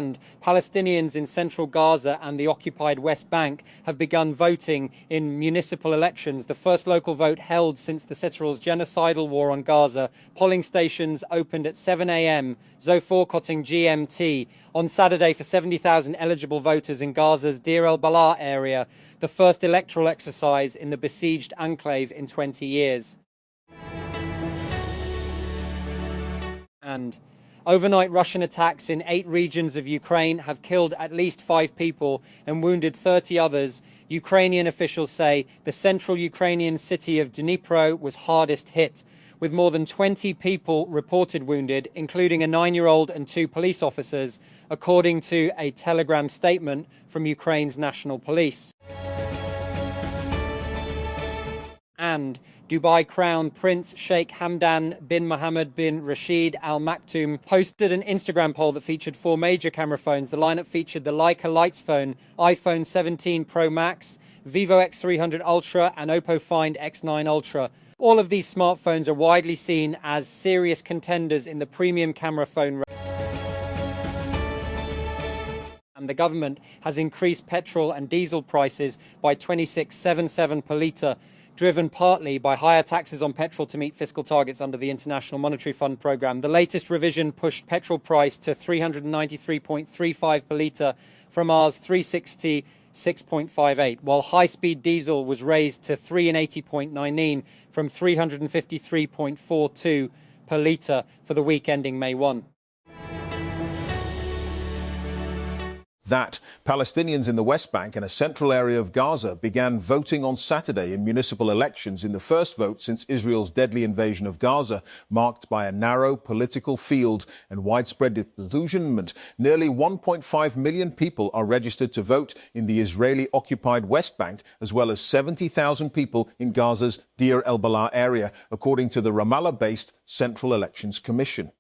And Palestinians in central Gaza and the occupied West Bank have begun voting in municipal elections, the first local vote held since the Israel's genocidal war on Gaza. Polling stations opened at 7 a.m. Zoforkoting GMT on Saturday for 70,000 eligible voters in Gaza's Deir el-Balah area, the first electoral exercise in the besieged enclave in 20 years. And overnight Russian attacks in 8 regions of Ukraine have killed at least 5 people and wounded 30 others. Ukrainian officials say the central Ukrainian city of Dnipro was hardest hit, with more than 20 people reported wounded, including a 9-year-old and 2 police officers, according to a Telegram statement from Ukraine's national police. And Dubai Crown Prince Sheikh Hamdan bin Mohammed bin Rashid Al Maktoum posted an Instagram poll that featured 4 major camera phones. The lineup featured the Leica Lights phone, iPhone 17 Pro Max, Vivo X300 Ultra, and Oppo Find X9 Ultra. All of these smartphones are widely seen as serious contenders in the premium camera phone race. And the government has increased petrol and diesel prices by 26.77 per litre, driven partly by higher taxes on petrol to meet fiscal targets under the International Monetary Fund programme. The latest revision pushed petrol price to 393.35 per litre from Rs 366.58, while high-speed diesel was raised to 380.19 from 353.42 per litre for the week ending May 1. That Palestinians in the West Bank and a central area of Gaza began voting on Saturday in municipal elections in the first vote since Israel's deadly invasion of Gaza, marked by a narrow political field and widespread disillusionment. Nearly 1.5 million people are registered to vote in the Israeli-occupied West Bank, as well as 70,000 people in Gaza's Deir el-Balah area, according to the Ramallah-based Central Elections Commission.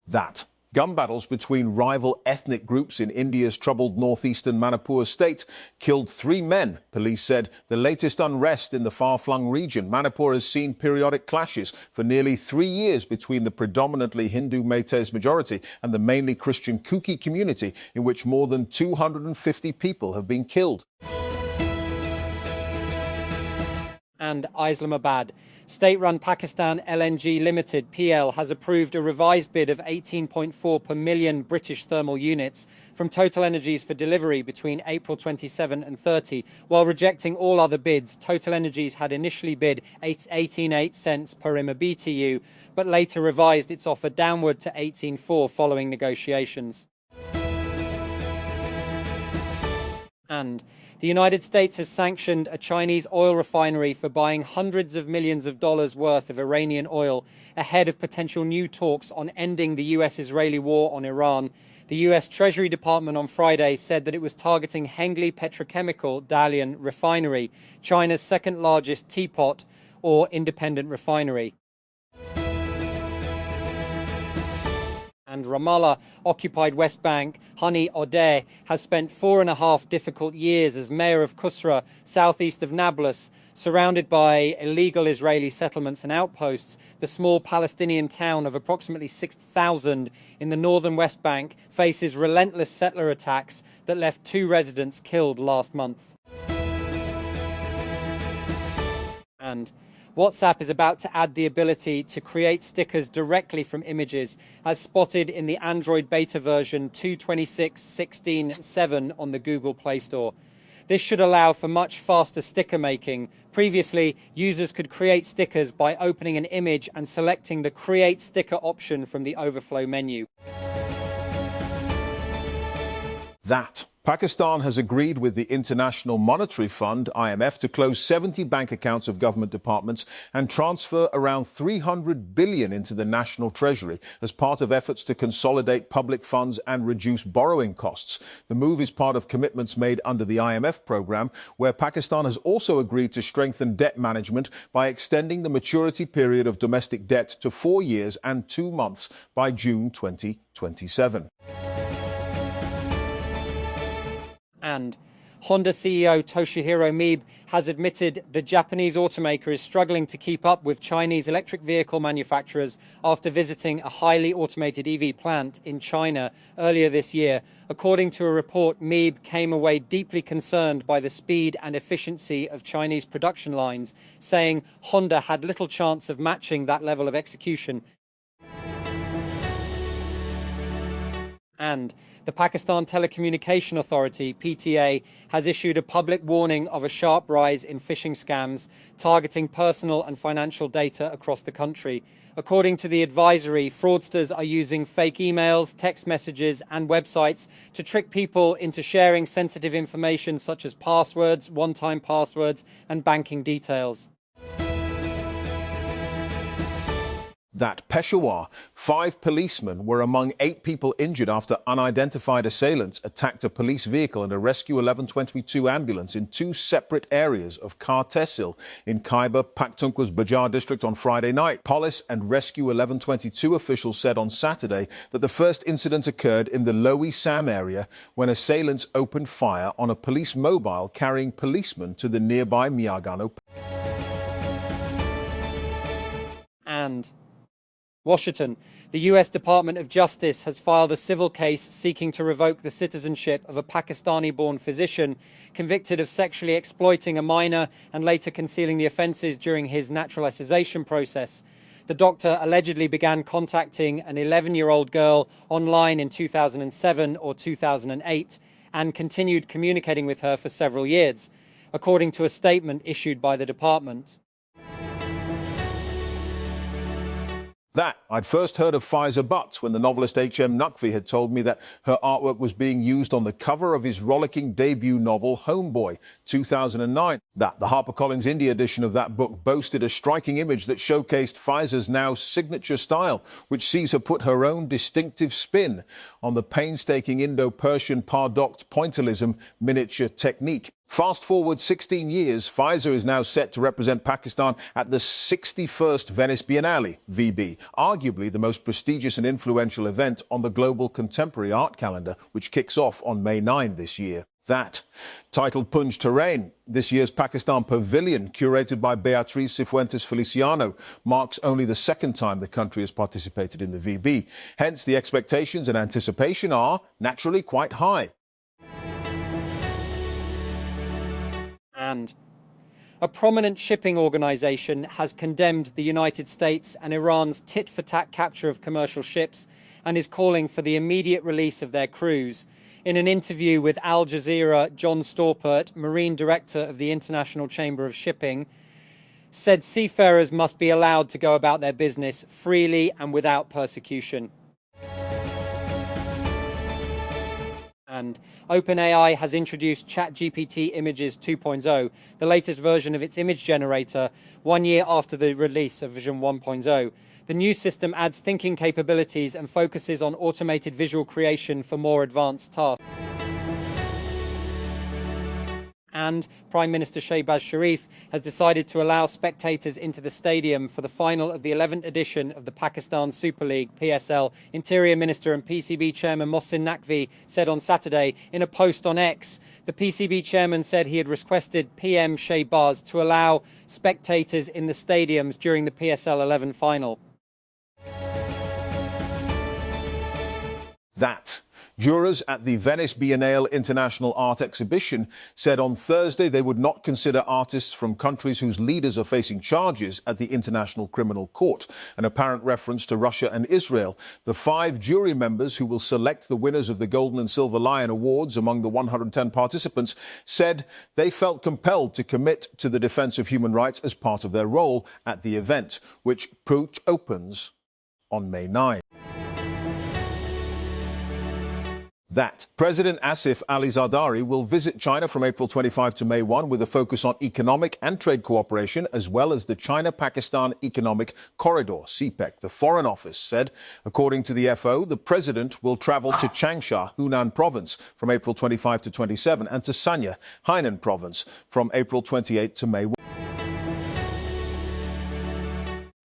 That gun battles between rival ethnic groups in India's troubled northeastern Manipur state killed 3 men. Police said the latest unrest in the far-flung region. Manipur has seen periodic clashes for nearly 3 years between the predominantly Hindu Meiteis majority and the mainly Christian Kuki community, in which more than 250 people have been killed. And Islamabad. State-run Pakistan LNG Limited, Pehel, has approved a revised bid of 18.4 per million British thermal units from Total Energies for delivery between April 27 and 30. While rejecting all other bids, Total Energies had initially bid 18.8 cents per MMBTU, but later revised its offer downward to 18.4 following negotiations. And the United States has sanctioned a Chinese oil refinery for buying hundreds of millions of dollars worth of Iranian oil ahead of potential new talks on ending the US-Israeli war on Iran. The US Treasury Department on Friday said that it was targeting Hengli Petrochemical Dalian refinery, China's second largest teapot or independent refinery. And Ramallah-occupied West Bank, Hani Odeh, has spent 4.5 difficult years as mayor of Qusra, southeast of Nablus. Surrounded by illegal Israeli settlements and outposts, the small Palestinian town of approximately 6,000 in the northern West Bank faces relentless settler attacks that left 2 residents killed last month. And WhatsApp is about to add the ability to create stickers directly from images, as spotted in the Android beta version 2.26.16.7 on the Google Play Store. This should allow for much faster sticker making. Previously, users could create stickers by opening an image and selecting the Create Sticker option from the overflow menu. That Pakistan has agreed with the International Monetary Fund, IMF, to close 70 bank accounts of government departments and transfer around $300 billion into the national treasury as part of efforts to consolidate public funds and reduce borrowing costs. The move is part of commitments made under the IMF program, where Pakistan has also agreed to strengthen debt management by extending the maturity period of domestic debt to 4 years and 2 months by June 2027. And Honda CEO Toshihiro Mibe has admitted the Japanese automaker is struggling to keep up with Chinese electric vehicle manufacturers after visiting a highly automated EV plant in China earlier this year. According to a report, Mibe came away deeply concerned by the speed and efficiency of Chinese production lines, saying Honda had little chance of matching that level of execution. And the Pakistan Telecommunication Authority, PTA, has issued a public warning of a sharp rise in phishing scams targeting personal and financial data across the country. According to the advisory, fraudsters are using fake emails, text messages, and websites to trick people into sharing sensitive information such as passwords, one-time passwords, and banking details. That Peshawar, 5 policemen were among 8 people injured after unidentified assailants attacked a police vehicle and a Rescue 1122 ambulance in 2 separate areas of Kar Tehsil in Khyber Pakhtunkhwa's Bajar district on Friday night. Police and Rescue 1122 officials said on Saturday that the first incident occurred in the Lowi Sam area when assailants opened fire on a police mobile carrying policemen to the nearby Miagano. And Washington. The U.S. Department of Justice has filed a civil case seeking to revoke the citizenship of a Pakistani-born physician convicted of sexually exploiting a minor and later concealing the offences during his naturalization process. The doctor allegedly began contacting an 11-year-old girl online in 2007 or 2008 and continued communicating with her for several years, according to a statement issued by the department. That I'd first heard of Pfizer Butts when the novelist H.M. Naqvi had told me that her artwork was being used on the cover of his rollicking debut novel, Homeboy, 2009. That the HarperCollins India edition of that book boasted a striking image that showcased Pfizer's now signature style, which sees her put her own distinctive spin on the painstaking Indo-Persian pardocked pointillism miniature technique. Fast forward 16 years, Pfizer is now set to represent Pakistan at the 61st Venice Biennale, VB, arguably the most prestigious and influential event on the global contemporary art calendar, which kicks off on May 9 this year. That, titled Punj Terrain, this year's Pakistan Pavilion, curated by Beatriz Cifuentes Feliciano, marks only the second time the country has participated in the VB. Hence, the expectations and anticipation are naturally quite high. And a prominent shipping organization has condemned the United States and Iran's tit-for-tat capture of commercial ships and is calling for the immediate release of their crews. In an interview with Al Jazeera, John Storpert, Marine Director of the International Chamber of Shipping, said seafarers must be allowed to go about their business freely and without persecution. And OpenAI has introduced ChatGPT Images 2.0, the latest version of its image generator, 1 year after the release of version 1.0. The new system adds thinking capabilities and focuses on automated visual creation for more advanced tasks. And Prime Minister Shehbaz Sharif has decided to allow spectators into the stadium for the final of the 11th edition of the Pakistan Super League, PSL. Interior Minister and PCB Chairman Mohsin Naqvi said on Saturday in a post on X, the PCB chairman said he had requested PM Shehbaz to allow spectators in the stadiums during the PSL 11 final. That. Jurors at the Venice Biennale International Art Exhibition said on Thursday they would not consider artists from countries whose leaders are facing charges at the International Criminal Court, an apparent reference to Russia and Israel. The 5 jury members who will select the winners of the Golden and Silver Lion Awards among the 110 participants said they felt compelled to commit to the defense of human rights as part of their role at the event, which opens on May 9. That President Asif Ali Zardari will visit China from April 25 to May 1 with a focus on economic and trade cooperation, as well as the China-Pakistan Economic Corridor, CPEC, the Foreign Office said. According to the FO, the president will travel to Changsha, Hunan Province, from April 25 to 27, and to Sanya, Hainan Province, from April 28 to May 1.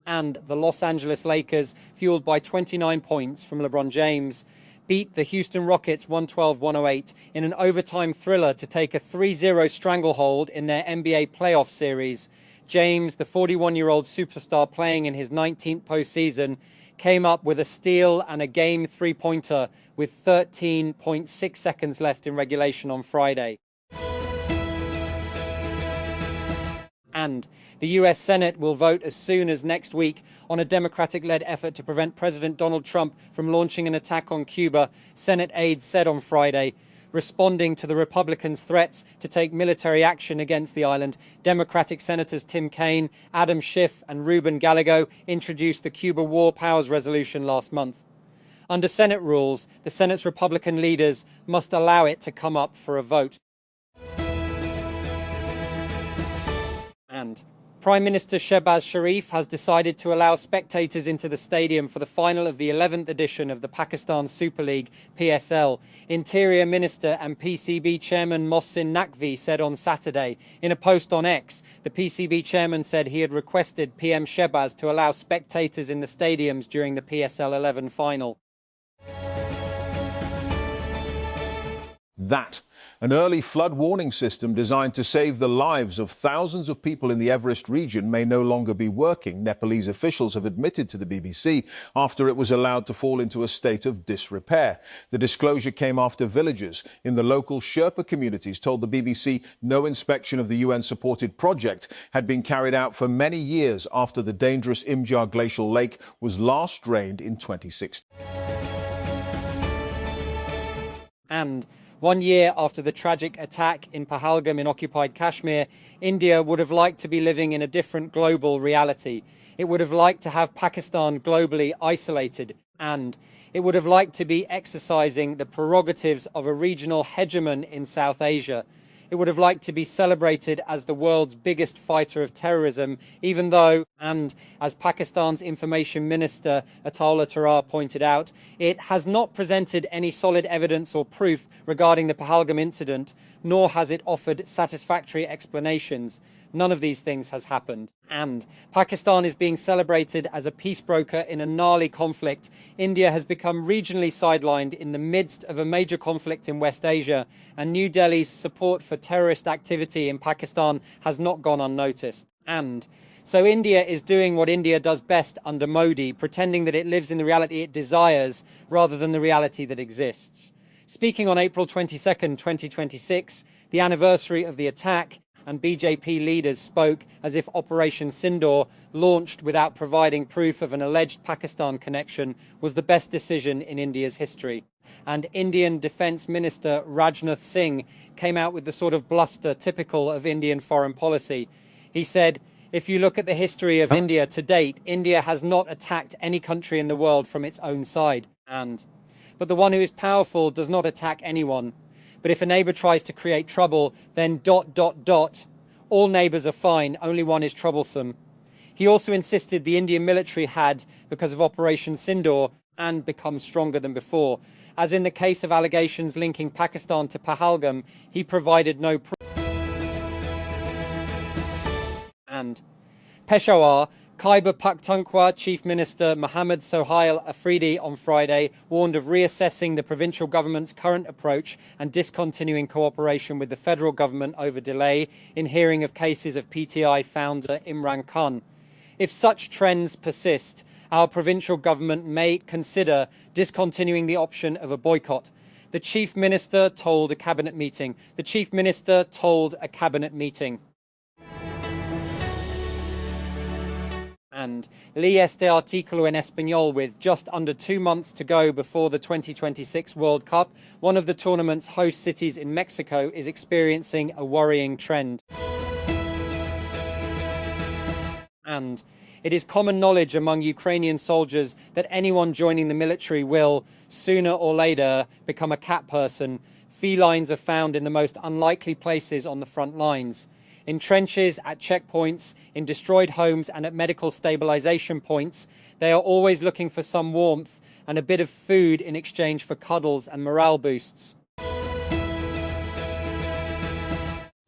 And the Los Angeles Lakers, fueled by 29 points from LeBron James, beat the Houston Rockets 112-108 in an overtime thriller to take a 3-0 stranglehold in their NBA playoff series. James, the 41-year-old superstar playing in his 19th postseason, came up with a steal and a game three-pointer with 13.6 seconds left in regulation on Friday. And the US Senate will vote as soon as next week on a Democratic-led effort to prevent President Donald Trump from launching an attack on Cuba, Senate aides said on Friday. Responding to the Republicans' threats to take military action against the island, Democratic Senators Tim Kaine, Adam Schiff and Ruben Gallego introduced the Cuba War Powers Resolution last month. Under Senate rules, the Senate's Republican leaders must allow it to come up for a vote. And Prime Minister Shehbaz Sharif has decided to allow spectators into the stadium for the final of the 11th edition of the Pakistan Super League, PSL. Interior Minister and PCB Chairman Mohsin Naqvi said on Saturday. In a post on X, the PCB chairman said he had requested PM Shehbaz to allow spectators in the stadiums during the PSL 11 final. That. An early flood warning system designed to save the lives of thousands of people in the Everest region may no longer be working, Nepalese officials have admitted to the BBC after it was allowed to fall into a state of disrepair. The disclosure came after villagers in the local Sherpa communities told the BBC no inspection of the UN-supported project had been carried out for many years after the dangerous Imjar glacial lake was last drained in 2016. And 1 year after the tragic attack in Pahalgam in occupied Kashmir, India would have liked to be living in a different global reality. It would have liked to have Pakistan globally isolated, and it would have liked to be exercising the prerogatives of a regional hegemon in South Asia. It would have liked to be celebrated as the world's biggest fighter of terrorism, even though, and as Pakistan's Information Minister Ataullah Tarar pointed out, it has not presented any solid evidence or proof regarding the Pahalgam incident, nor has it offered satisfactory explanations. None of these things has happened. And Pakistan is being celebrated as a peace broker in a gnarly conflict. India has become regionally sidelined in the midst of a major conflict in West Asia, and New Delhi's support for terrorist activity in Pakistan has not gone unnoticed. And so India is doing what India does best under Modi, pretending that it lives in the reality it desires rather than the reality that exists. Speaking on April 22nd, 2026, the anniversary of the attack, and BJP leaders spoke as if Operation Sindoor, launched without providing proof of an alleged Pakistan connection, was the best decision in India's history. And Indian Defence Minister Rajnath Singh came out with the sort of bluster typical of Indian foreign policy. He said, "If you look at the history of India to date, India has not attacked any country in the world from its own side. But the one who is powerful does not attack anyone. But if a neighbour tries to create trouble, then ... all neighbours are fine, only one is troublesome." He also insisted the Indian military had, because of Operation Sindoor, and become stronger than before. As in the case of allegations linking Pakistan to Pahalgam, he provided no proof. And Peshawar, Khyber Pakhtunkhwa Chief Minister Mohammad Sohail Afridi on Friday warned of reassessing the provincial government's current approach and discontinuing cooperation with the federal government over delay in hearing of cases of PTI founder Imran Khan. If such trends persist, our provincial government may consider discontinuing the option of a boycott. The Chief Minister told a cabinet meeting. And leí este artículo en español. With just under 2 months to go before the 2026 World Cup, one of the tournament's host cities in Mexico is experiencing a worrying trend. And it is common knowledge among Ukrainian soldiers that anyone joining the military will, sooner or later, become a cat person. Felines are found in the most unlikely places on the front lines. In trenches, at checkpoints, in destroyed homes and at medical stabilization points, they are always looking for some warmth and a bit of food in exchange for cuddles and morale boosts.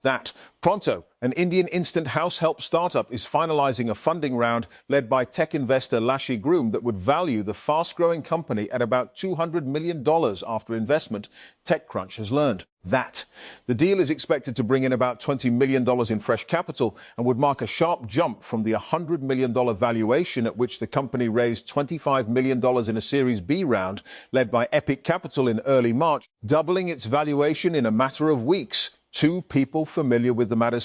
That. Pronto, An Indian instant house help startup is finalizing a funding round led by tech investor Lashi Groom that would value the fast-growing company at about $200 million after investment, TechCrunch has learned. The deal is expected to bring in about $20 million in fresh capital and would mark a sharp jump from the $100 million valuation at which the company raised $25 million in a Series B round led by Epic Capital in early March, doubling its valuation in a matter of weeks. Two people familiar with the matter